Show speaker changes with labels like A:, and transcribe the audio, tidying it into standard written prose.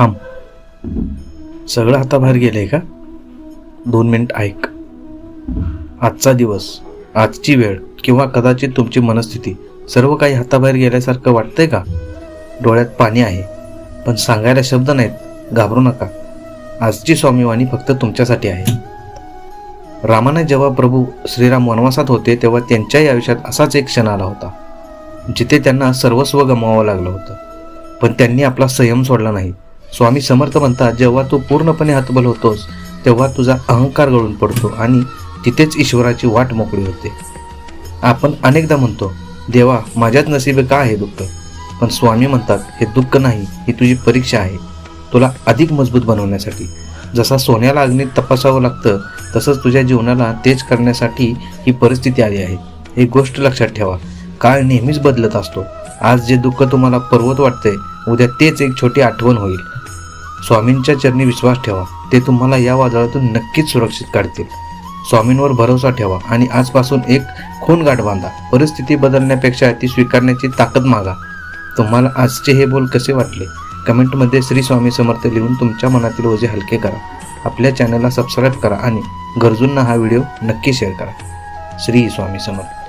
A: थांब, सगळं हाताबाहेर गेलंय का? 2 मिनिट ऐक. आजचा दिवस, आजची वेळ किंवा कदाचित तुमची मनस्थिती सर्व काही हाताबाहेर गेल्यासारखं वाटतंय का? डोळ्यात पाणी आहे, पण सांगायला शब्द नाहीत. घाबरू नका. आजची स्वामीवाणी फक्त तुमच्यासाठी आहे. रामाने जेव्हा प्रभू श्रीराम वनवासात होते तेव्हा त्यांच्याही आयुष्यात असाच एक क्षण आला होता, जिथे त्यांना सर्वस्व गमवावं लागलं होतं. पण त्यांनी आपला संयम सोडला नाही. स्वामी समर्थ म्हणतात, जेव्हा तू पूर्णपणे हतबल होतोस तेव्हा तुझा अहंकार गळून पडतो आणि तिथेच ईश्वराची वाट मोकळी होते. आपण अनेकदा म्हणतो, देवा माझ्याच नशिबी का आहे दुःख? पण स्वामी म्हणतात, हे दुःख नाही, ही तुझी परीक्षा आहे, तुला अधिक मजबूत बनवण्यासाठी. जसा सोन्याला अग्नीत तपासावं लागतं तसंच तुझ्या जीवनाला तेज करण्यासाठी ही परिस्थिती आली आहे. एक गोष्ट लक्षात ठेवा, काळ नेहमीच बदलत असतो. आज जे दुःख तुम्हाला पर्वत वाटतंय, उद्या तेच एक छोटी आठवण होईल. स्वामींच्या चरणी विश्वास ठेवा, ते तुम्हाला या वादळातून नक्कीच सुरक्षित काढतील. स्वामींवर भरोसा ठेवा आणि आजपासून एक खून गाठ बांधा. परिस्थिती बदलण्यापेक्षा ती स्वीकारण्याची ताकद मागा. तुम्हाला आजचे हे बोल कसे वाटले? कमेंटमध्ये श्री स्वामी समर्थ लिहून तुमच्या मनातील ओझे हलके करा. आपल्या चॅनलला सबस्क्राईब करा आणि गरजूंना हा व्हिडिओ नक्की शेअर करा. श्री स्वामी समर्थ.